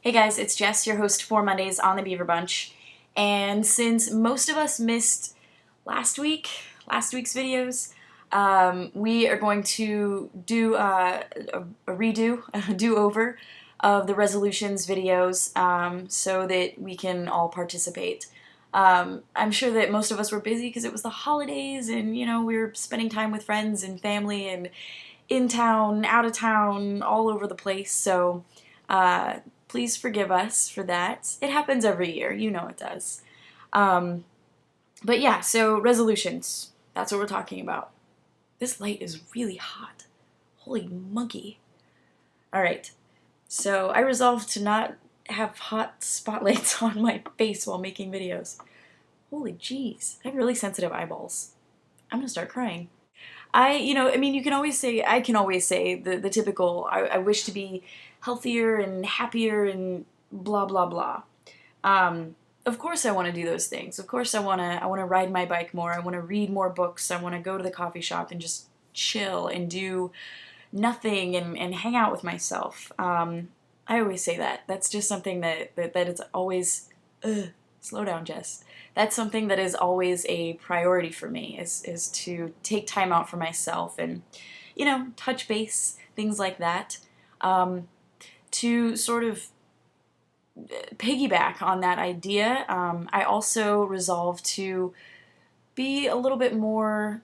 Hey guys, it's Jess, your host for Mondays on the Beaver Bunch. And since most of us missed last week's videos, we are going to do a redo, a do-over of the resolutions videos so that we can all participate. I'm sure that most of us were busy because it was the holidays and, we were spending time with friends and family and in town, out of town, all over the place. So please forgive us for that. It happens every year. You know it does. But yeah, so resolutions. That's what we're talking about. This light is really hot. Holy monkey. All right. So I resolved to not have hot spotlights on my face while making videos. Holy jeez. I have really sensitive eyeballs. I'm gonna start crying. You can always say, I can always say the typical, I wish to be healthier and happier and blah, blah, blah. Of course I want to do those things. Of course I want to ride my bike more. I want to read more books. I want to go to the coffee shop and just chill and do nothing and hang out with myself. I always say that. That's just something that it's always, slow down, Jess. That's something that is always a priority for me, is to take time out for myself and, touch base, things like that. To sort of piggyback on that idea, I also resolved to be a little bit more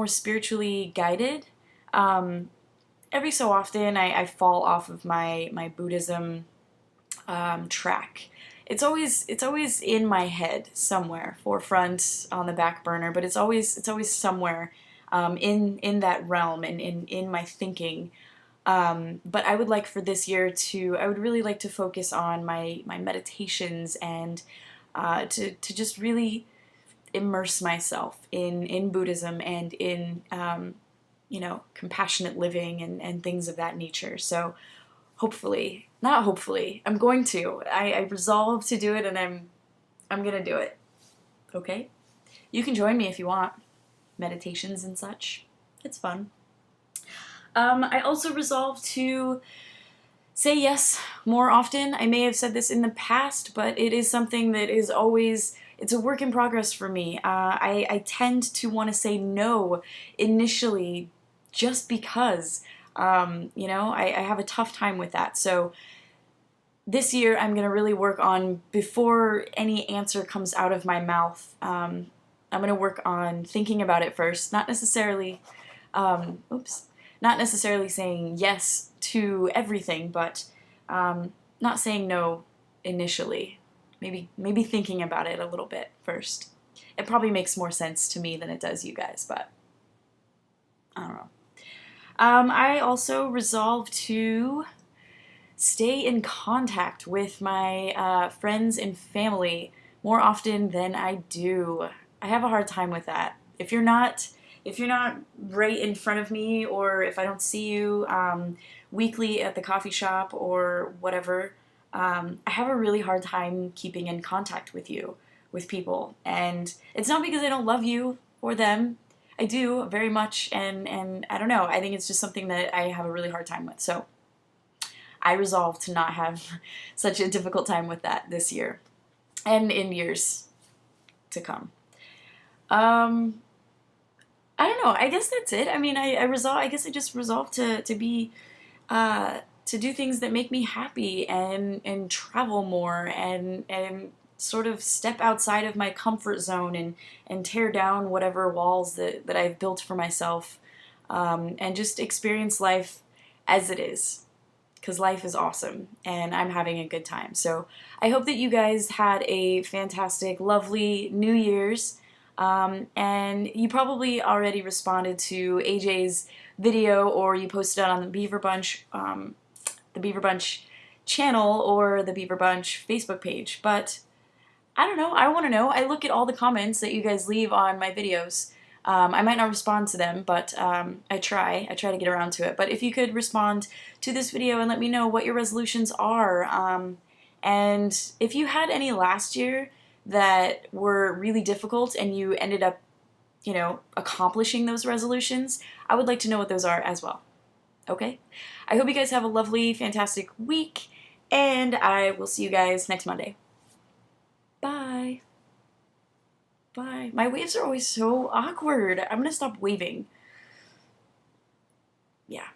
spiritually guided. Every so often I fall off of my Buddhism track. It's always in my head somewhere, forefront, on the back burner, but it's always somewhere in that realm and in my thinking. But I would like for this year I would really like to focus on my meditations and to just really immerse myself in Buddhism and in compassionate living and things of that nature. So not hopefully, I'm going to. I resolved to do it, and I'm gonna do it. Okay? You can join me if you want. Meditations and such. It's fun. I also resolved to say yes more often. I may have said this in the past, but it is something that is always, it's a work in progress for me. I tend to want to say no initially just because, I have a tough time with that. So this year I'm going to really work on, before any answer comes out of my mouth, I'm going to work on thinking about it first, not necessarily saying yes to everything, but not saying no initially. Maybe thinking about it a little bit first. It probably makes more sense to me than it does you guys, but I don't know. I also resolved to stay in contact with my friends and family more often than I do. I have a hard time with that. If you're not right in front of me, or if I don't see you weekly at the coffee shop or whatever, I have a really hard time keeping in contact with people. And it's not because I don't love you or them. I do very much, and I don't know. I think it's just something that I have a really hard time with. So I resolved to not have such a difficult time with that this year and in years to come. I don't know. I guess that's it. I mean, I guess I just resolved to do things that make me happy and travel more and sort of step outside of my comfort zone and tear down whatever walls that I've built for myself, and just experience life as it is. Because life is awesome and I'm having a good time. So I hope that you guys had a fantastic, lovely New Year's. And you probably already responded to AJ's video, or you posted it on the Beaver Bunch channel or the Beaver Bunch Facebook page. But I don't know. I want to know. I look at all the comments that you guys leave on my videos. I might not respond to them, but I try to get around to it. But if you could respond to this video and let me know what your resolutions are, and if you had any last year that were really difficult and you ended up, accomplishing those resolutions, I would like to know what those are as well. Okay? I hope you guys have a lovely, fantastic week, and I will see you guys next Monday. Bye. Bye. My waves are always so awkward. I'm gonna stop waving. Yeah.